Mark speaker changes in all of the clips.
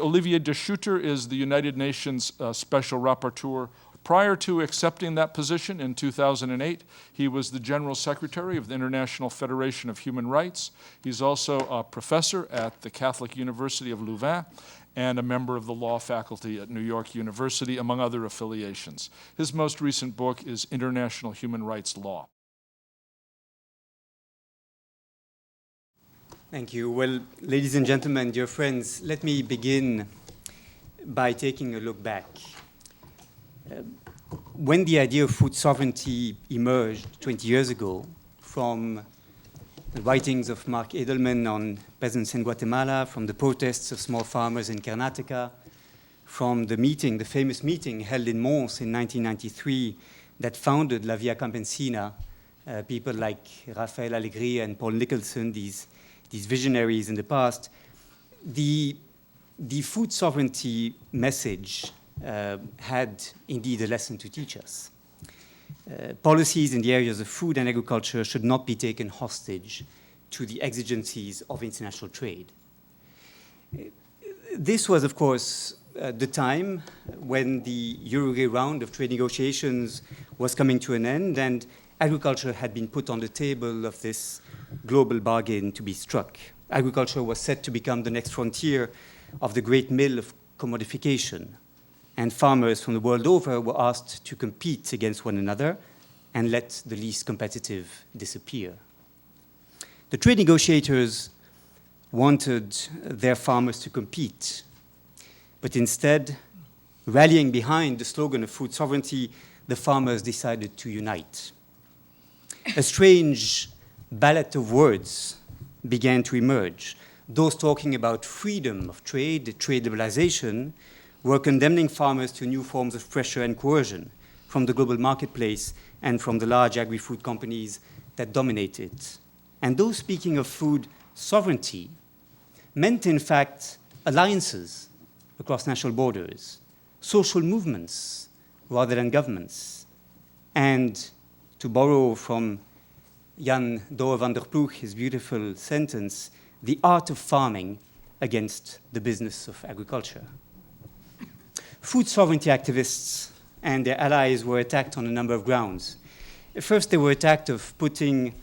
Speaker 1: Olivier de Schutter is the United Nations Special Rapporteur. Prior to accepting that position in 2008, he was the General Secretary of the International Federation of Human Rights. He's also a professor at the Catholic University of Louvain and a member of the law faculty at New York University, among other affiliations. His most recent book is International Human Rights Law.
Speaker 2: Thank you. Well, ladies and gentlemen, dear friends, let me begin by taking a look back. When the idea of food sovereignty emerged 20 years ago from the writings of Mark Edelman on peasants in Guatemala, from the protests of small farmers in Karnataka, from the meeting, the famous meeting held in Mons in 1993 that founded La Via Campesina, people like Rafael Alegría and Paul Nicholson, these visionaries in the past, the food sovereignty message had indeed a lesson to teach us. Policies in the areas of food and agriculture should not be taken hostage to the exigencies of international trade. This was, of course, the time when the Uruguay round of trade negotiations was coming to an end, and agriculture had been put on the table of this global bargain to be struck. Agriculture was set to become the next frontier of the great mill of commodification, and farmers from the world over were asked to compete against one another and let the least competitive disappear. The trade negotiators wanted their farmers to compete, but instead, rallying behind the slogan of food sovereignty, the farmers decided to unite. A strange ballad of words began to emerge. Those talking about freedom of trade, trade liberalization, were condemning farmers to new forms of pressure and coercion from the global marketplace and from the large agri-food companies that dominate it. And those speaking of food sovereignty meant, in fact, alliances across national borders, social movements rather than governments, and, to borrow from Jan Douwe van der Ploeg, his beautiful sentence, the art of farming against the business of agriculture. Food sovereignty activists and their allies were attacked on a number of grounds. First, they were attacked of putting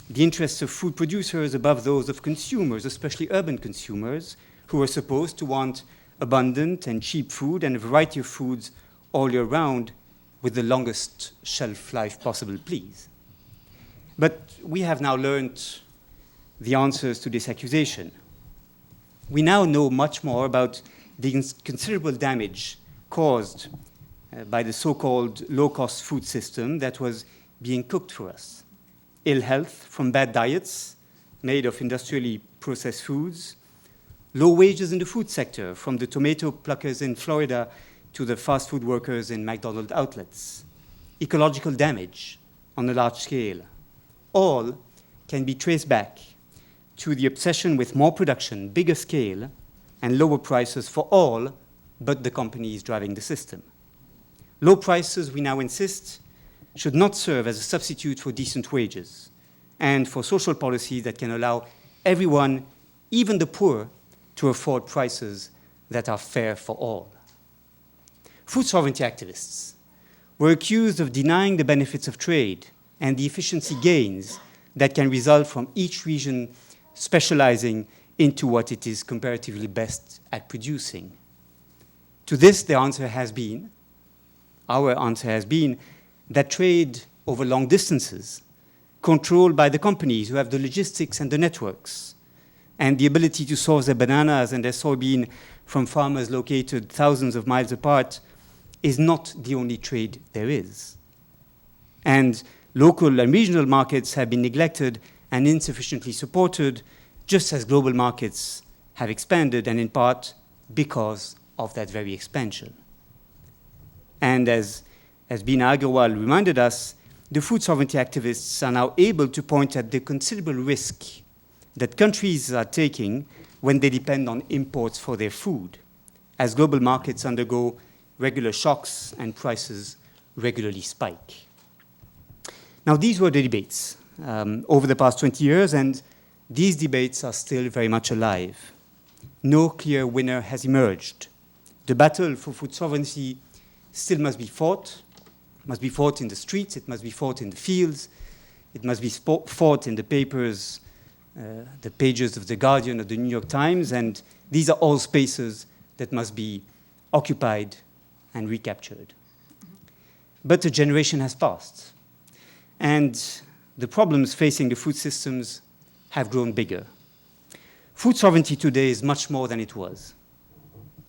Speaker 2: the interests of food producers above those of consumers, especially urban consumers, who were supposed to want abundant and cheap food and a variety of foods all year round with the longest shelf life possible, please. But we have now learned the answers to this accusation. We now know much more about the considerable damage caused by the so-called low-cost food system that was being cooked for us. Ill health from bad diets made of industrially processed foods, low wages in the food sector, from the tomato pluckers in Florida to the fast food workers in McDonald's outlets, ecological damage on a large scale, all can be traced back to the obsession with more production, bigger scale, and lower prices for all but the companies driving the system. Low prices, we now insist, should not serve as a substitute for decent wages and for social policies that can allow everyone, even the poor, to afford prices that are fair for all. Food sovereignty activists were accused of denying the benefits of trade and the efficiency gains that can result from each region specializing into what it is comparatively best at producing. To this, the answer has been, our answer has been, that trade over long distances, controlled by the companies who have the logistics and the networks, and the ability to source their bananas and their soybean from farmers located thousands of miles apart, is not the only trade there is. And local and regional markets have been neglected and insufficiently supported, just as global markets have expanded, and in part because of that very expansion. And as Bina Agarwal reminded us, the food sovereignty activists are now able to point at the considerable risk that countries are taking when they depend on imports for their food, as global markets undergo regular shocks and prices regularly spike. Now, these were the debates over the past 20 years, and these debates are still very much alive. no clear winner has emerged. The battle for food sovereignty still must be fought in the streets, it must be fought in the fields, it must be fought in the papers, the pages of The Guardian or the New York Times, and these are all spaces that must be occupied and recaptured. But a generation has passed, and the problems facing the food systems have grown bigger. Food sovereignty today is much more than it was.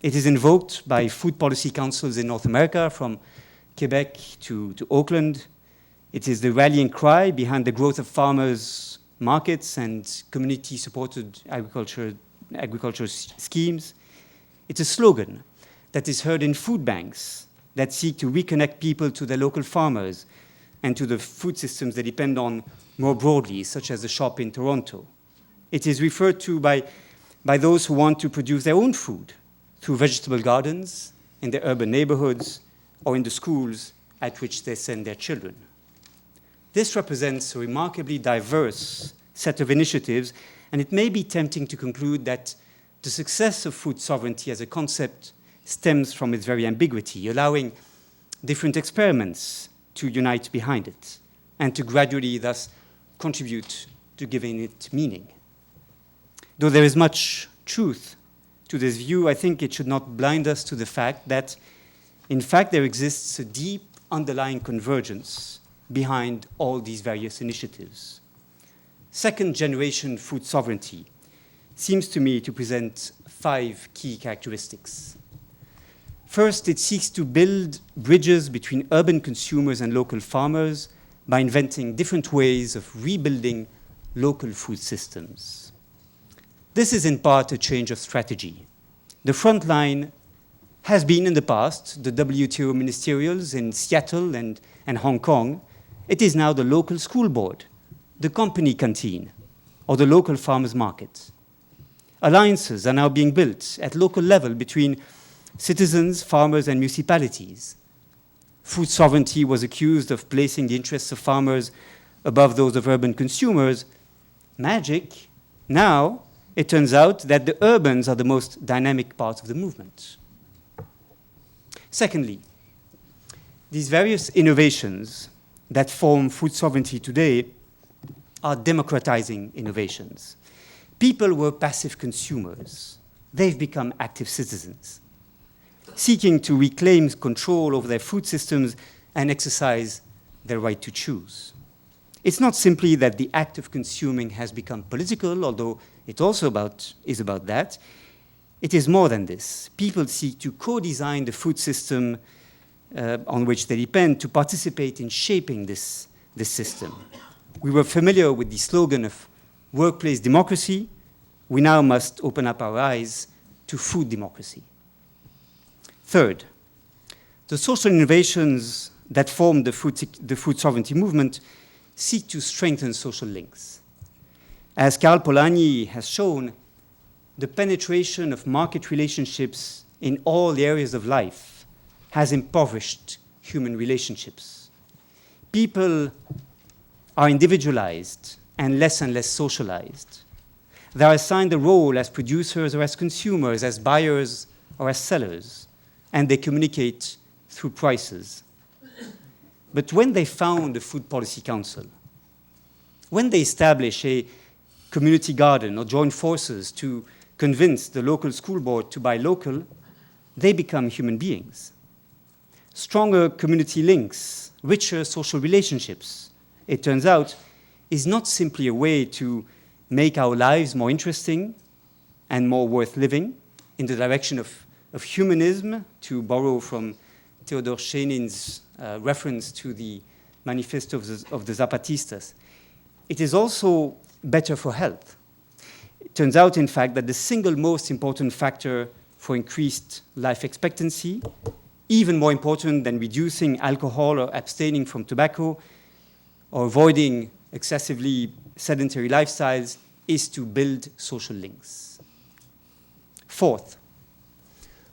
Speaker 2: It is invoked by food policy councils in North America, from Quebec to Auckland. It is the rallying cry behind the growth of farmers' markets and community-supported agriculture schemes. It's a slogan that is heard in food banks that seek to reconnect people to their local farmers and to the food systems they depend on more broadly, such as the shop in Toronto. It is referred to by those who want to produce their own food through vegetable gardens in their urban neighborhoods or in the schools at which they send their children. This represents a remarkably diverse set of initiatives, and it may be tempting to conclude that the success of food sovereignty as a concept stems from its very ambiguity, allowing different experiments to unite behind it and to gradually thus contribute to giving it meaning. Though there is much truth to this view, I think it should not blind us to the fact that, in fact, there exists a deep underlying convergence behind all these various initiatives. Second-generation food sovereignty seems to me to present 5 key characteristics. First, it seeks to build bridges between urban consumers and local farmers by inventing different ways of rebuilding local food systems. This is in part a change of strategy. The front line has been in the past the WTO ministerials in Seattle and Hong Kong. It is now the local school board, the company canteen, or the local farmers market. Alliances are now being built at local level between citizens, farmers, and municipalities. Food sovereignty was accused of placing the interests of farmers above those of urban consumers. Magic. Now, it turns out that the urbans are the most dynamic part of the movement. Secondly, these various innovations that form food sovereignty today are democratizing innovations. People were passive consumers. They've become active citizens, seeking to reclaim control over their food systems and exercise their right to choose. It's not simply that the act of consuming has become political, although it also is about that. It is more than this. People seek to co-design the food system on which they depend, to participate in shaping this system. We were familiar with the slogan of workplace democracy. We now must open up our eyes to food democracy. Third, the social innovations that form the food sovereignty movement seek to strengthen social links. As Karl Polanyi has shown, the penetration of market relationships in all areas of life has impoverished human relationships. People are individualized and less socialized. They are assigned a role as producers or as consumers, as buyers or as sellers, and they communicate through prices. But when they found a food policy council, when they establish a community garden or join forces to convince the local school board to buy local, they become human beings. Stronger community links, richer social relationships, it turns out, is not simply a way to make our lives more interesting and more worth living in the direction of humanism, to borrow from Theodor Schenin's reference to the manifesto of the Zapatistas. It is also better for health. It turns out, in fact, that the single most important factor for increased life expectancy, even more important than reducing alcohol or abstaining from tobacco or avoiding excessively sedentary lifestyles, is to build social links. Fourth,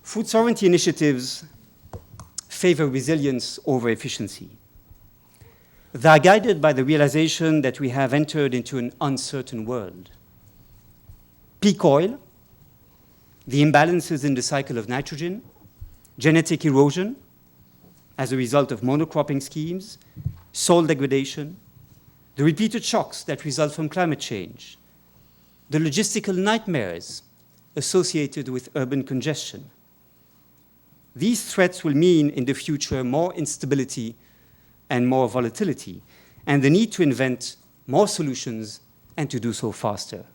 Speaker 2: food sovereignty initiatives favor resilience over efficiency. They are guided by the realization that we have entered into an uncertain world. Peak oil the imbalances in the cycle of nitrogen, genetic erosion as a result of monocropping schemes, soil degradation, the repeated shocks that result from climate change, the logistical nightmares associated with urban congestion. These threats will mean in the future more instability and more volatility, and the need to invent more solutions and to do so faster.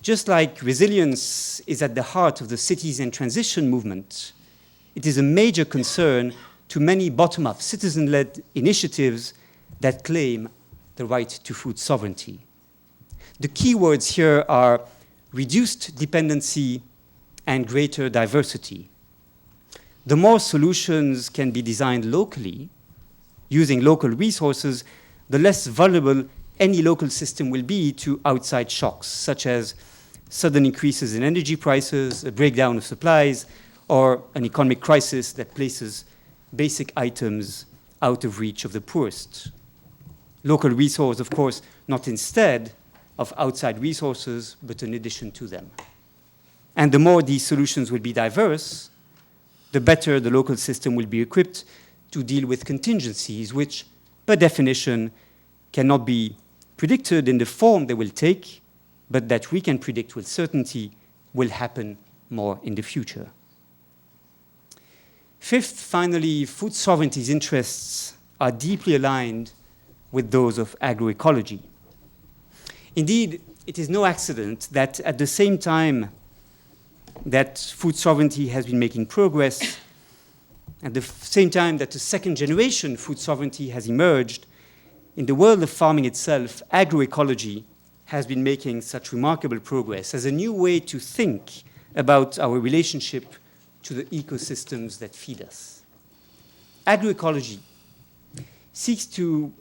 Speaker 2: Just like resilience is at the heart of the cities and transition movement, it is a major concern to many bottom-up citizen-led initiatives that claim the right to food sovereignty. The key words here are reduced dependency and greater diversity. The more solutions can be designed locally, using local resources, the less vulnerable any local system will be to outside shocks, such as sudden increases in energy prices, a breakdown of supplies, or an economic crisis that places basic items out of reach of the poorest. Local resource, of course, not instead of outside resources, but in addition to them. And the more these solutions will be diverse, the better the local system will be equipped to deal with contingencies, which, per definition, cannot be predicted in the form they will take, but that we can predict with certainty will happen more in the future. Fifth, finally, food sovereignty's interests are deeply aligned with those of agroecology. Indeed, it is no accident that at the same time that food sovereignty has been making progress, at the same time that the second generation food sovereignty has emerged, in the world of farming itself, agroecology has been making such remarkable progress as a new way to think about our relationship to the ecosystems that feed us. Agroecology seeks to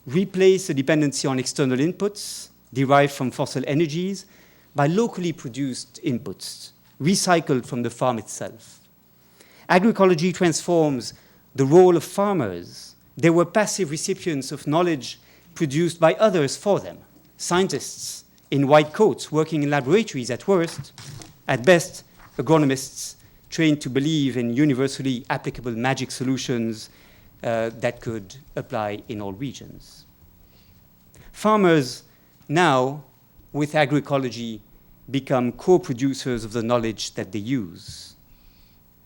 Speaker 2: replace a dependency on external inputs derived from fossil energies by locally produced inputs, recycled from the farm itself. Agroecology transforms the role of farmers. They were passive recipients of knowledge produced by others for them, scientists in white coats working in laboratories at worst, at best, agronomists trained to believe in universally applicable magic solutions that could apply in all regions. Farmers now, with agroecology, become co-producers of the knowledge that they use.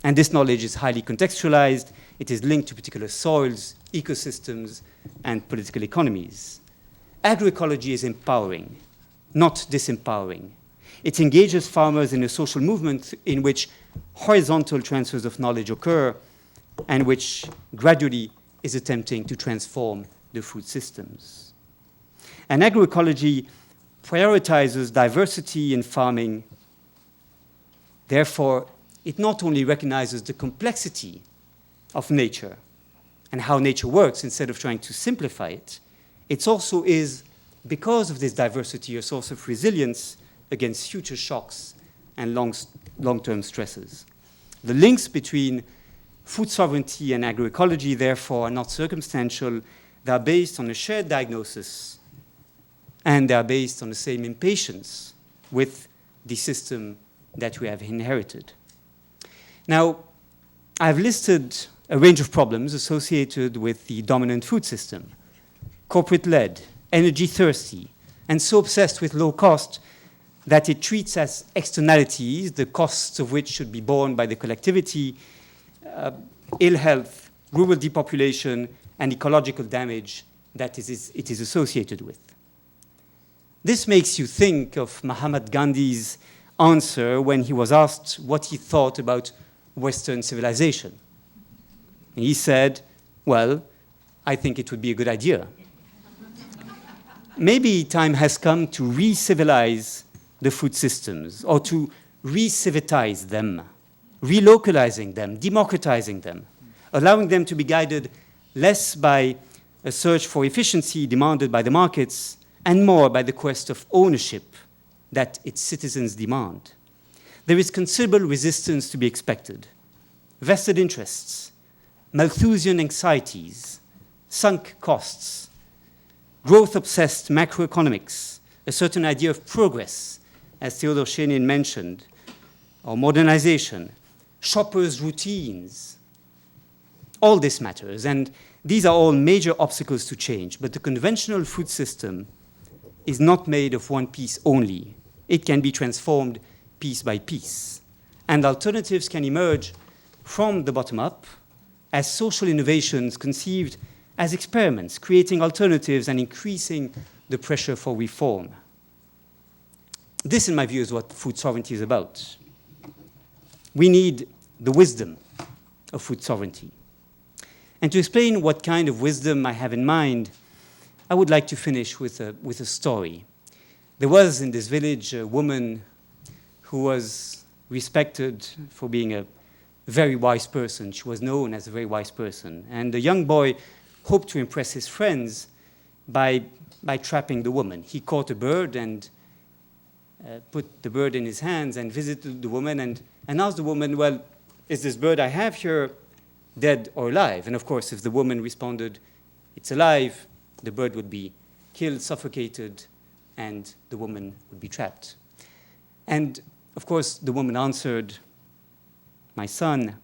Speaker 2: And this knowledge is highly contextualized. It is linked to particular soils, ecosystems, and political economies. Agroecology is empowering, not disempowering. It engages farmers in a social movement in which horizontal transfers of knowledge occur and which gradually is attempting to transform the food systems. And agroecology prioritizes diversity in farming. Therefore, it not only recognizes the complexity of nature and how nature works instead of trying to simplify it, it also is, because of this diversity, a source of resilience against future shocks and long-term stresses. The links between food sovereignty and agroecology, therefore, are not circumstantial. They are based on a shared diagnosis, and they are based on the same impatience with the system that we have inherited. Now, I've listed a range of problems associated with the dominant food system: corporate-led, energy-thirsty, and so obsessed with low cost that it treats as externalities, the costs of which should be borne by the collectivity, ill health, rural depopulation, and ecological damage that it is associated with. This makes you think of Mahatma Gandhi's answer when he was asked what he thought about Western civilization. And he said, well, I think it would be a good idea. Maybe time has come to re-civilize the food systems, or to re-civitize them, relocalizing them, democratizing them, allowing them to be guided less by a search for efficiency demanded by the markets and more by the quest of ownership that its citizens demand. There is considerable resistance to be expected. Vested interests, Malthusian anxieties, sunk costs, growth-obsessed macroeconomics, a certain idea of progress, as Theodor Schenin mentioned, or modernization, shoppers' routines. All this matters, and these are all major obstacles to change, but the conventional food system is not made of one piece only. It can be transformed piece by piece, and alternatives can emerge from the bottom up as social innovations conceived as experiments, creating alternatives and increasing the pressure for reform. This, in my view, is what food sovereignty is about. We need the wisdom of food sovereignty. And to explain what kind of wisdom I have in mind, I would like to finish with a story. There was in this village a woman who was respected for being a very wise person. She was known as a very wise person. And the young boy hoped to impress his friends by trapping the woman. He caught a bird and put the bird in his hands and visited the woman and asked the woman, well, is this bird I have here dead or alive? And of course, if the woman responded, it's alive, the bird would be killed, suffocated, and the woman would be trapped. And of course, the woman answered, my son,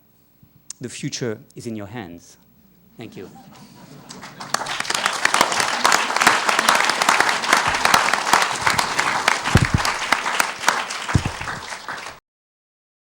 Speaker 2: the future is in your hands. Thank you.